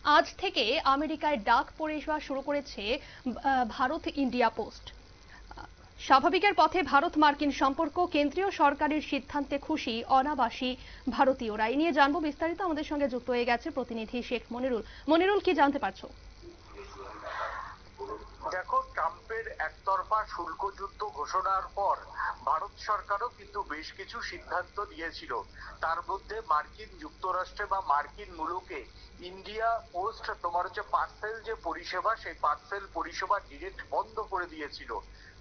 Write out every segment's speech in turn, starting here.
আজ থেকে আমেরিকায় ডাক পরিষেবা শুরু করেছে ভারত ইন্ডিয়া পোস্ট। স্বাভাবিকের পথে ভারত মার্কিন সম্পর্ক, কেন্দ্রীয় সরকারের সিদ্ধান্তে খুশি অনাবাসী ভারতীয়রা। এই নিয়ে জানবো বিস্তারিত। আমাদের সঙ্গে যুক্ত হয়ে গেছে প্রতিনিধি শেখ মনিরুল। মনিরুল, কি জানতে পারছো? দেখো, ট্রাম্পের একতরফা শুল্ক যুদ্ধ ঘোষণার পর ভারত সরকারও কিন্তু বেশ কিছু সিদ্ধান্ত নিয়েছিল। তার মধ্যে মার্কিন যুক্তরাষ্ট্রে বা মার্কিন মুলুকে ইন্ডিয়া পোস্ট পার্সেল যে পরিষেবা, সেই পার্সেল পরিষেবা ডিরেক্ট বন্ধ করে দিয়েছিল।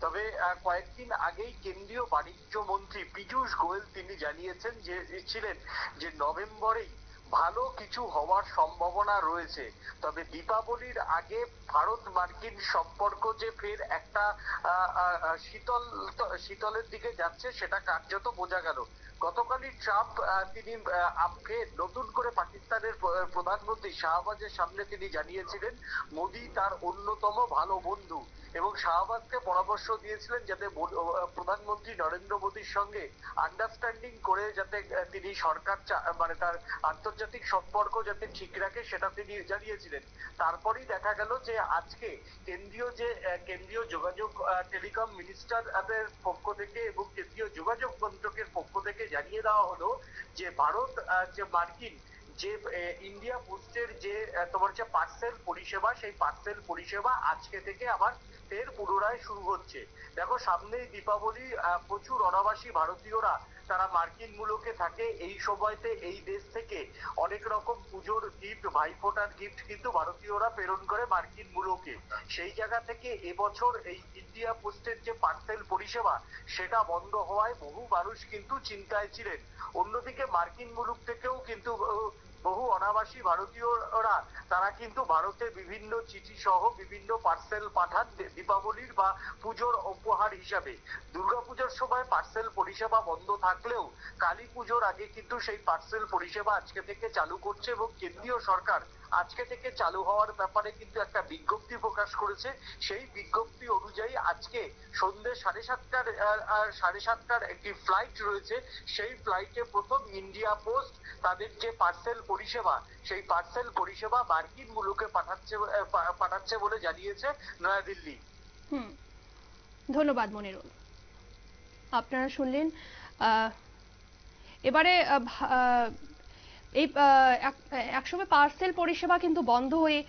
তবে কয়েকদিন আগেই কেন্দ্রীয় বাণিজ্য মন্ত্রী পীযূষ গোয়েল তিনি জানিয়েছেন যে নভেম্বরেই ভালো কিছু হওয়ার সম্ভাবনা রয়েছে। তবে দীপাবলির আগে ভারত মার্কিন সম্পর্ক যে ফের একটা শীতলের দিকে যাচ্ছে সেটা কার্যত বোঝা গেল। গতকালই ট্রাম্প তিনি ফের নতুন করে পাকিস্তানের প্রধানমন্ত্রী শাহবাজের সামনে তিনি জানিয়েছিলেন মোদি তার অন্যতম ভালো বন্ধু, এবং শাহবাজকে পরামর্শ দিয়েছিলেন যাতে প্রধানমন্ত্রী নরেন্দ্র মোদীর সঙ্গে আন্ডারস্ট্যান্ডিং করে যাতে তিনি সরকার তার আন্তর্জাতিক সম্পর্ক যাতে ঠিক রাখে সেটা তিনি জানিয়েছিলেন। তারপরেই দেখা গেল যে আজকে কেন্দ্রীয় যোগাযোগ টেলিকম মিনিস্টারের পক্ষ থেকে এবং কেন্দ্রীয় যোগাযোগ মন্ত্রকের পক্ষ থেকে জানিয়ে দেওয়া হলো যে ভারত যে মার্কিন যে ইন্ডিয়া পোস্টের যে পার্সেল পরিষেবা, সেই পার্সেল পরিষেবা আজকে থেকে আবার ফের পুনরায় শুরু হচ্ছে। দেখো, সামনেই দীপাবলি, প্রচুর অনাবাসী ভারতীয়রা তারা মার্কিন মুলুকে থাকে। এই সময়তে এই দেশ থেকে অনেক রকম পুজোর গিফট, ভাইফোঁটার গিফট কিন্তু ভারতীয়রা প্রেরণ করে মার্কিন মুলুকে। সেই জায়গা থেকে এবছর এই ইন্ডিয়া পোস্টের যে পার্সেল পরিষেবা সেটা বন্ধ হওয়ায় বহু মানুষ কিন্তু চিন্তায় ছিলেন। অন্যদিকে মার্কিন মুলুক থেকেও কিন্তু বহু অনাবাসী ভারতীয়রা তারা কিন্তু ভারতে বিভিন্ন চিঠি সহ বিভিন্ন পার্সেল পাঠান দীপাবলির বা পুজোর উপহার হিসাবে। দুর্গাপুজোর সময় পার্সেল পরিষেবা বন্ধ থাকলেও কালী পুজোর আগে কিন্তু সেই পার্সেল পরিষেবা আজকে থেকে চালু করছে, এবং কেন্দ্রীয় সরকার আজকে থেকে চালু হওয়ার ব্যাপারে কিন্তু একটা বিজ্ঞপ্তি প্রকাশ করেছে। সেই বিজ্ঞপ্তি অনুযায়ী আজকে সন্ধ্যে 7:30টার একটি ফ্লাইট রয়েছে। সেই ফ্লাইটে প্রথম ইন্ডিয়া পোস্ট তাদের যে পার্সেল পরিষেবা, সেই পার্সেল পরিষেবা মার্কিন মুলুকে পাঠাচ্ছে বলে জানিয়েছে নয়াদিল্লি। ধন্যবাদ মনিরুল। আপনারা শুনলেন। এবারে এই একসময় পার্সেল পরিষেবা কিন্তু বন্ধ হয়ে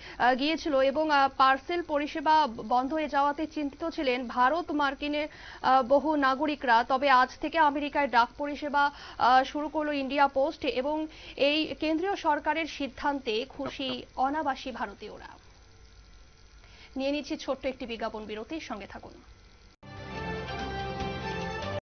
গিয়েছিল, এবং পার্সেল পরিষেবা বন্ধ হয়ে যাওয়াতে চিন্তিত ছিলেন ভারত মার্কিনের বহু নাগরিকরা। তবে আজ থেকে আমেরিকায় ডাক পরিষেবা শুরু করলো ইন্ডিয়া পোস্ট, এবং এই কেন্দ্রীয় সরকারের সিদ্ধান্তে খুশি অনাবাসী ভারতীয়রা। নিয়ে নিচ্ছি ছোট্ট একটি বিজ্ঞাপন বিরতির, সঙ্গে থাকুন।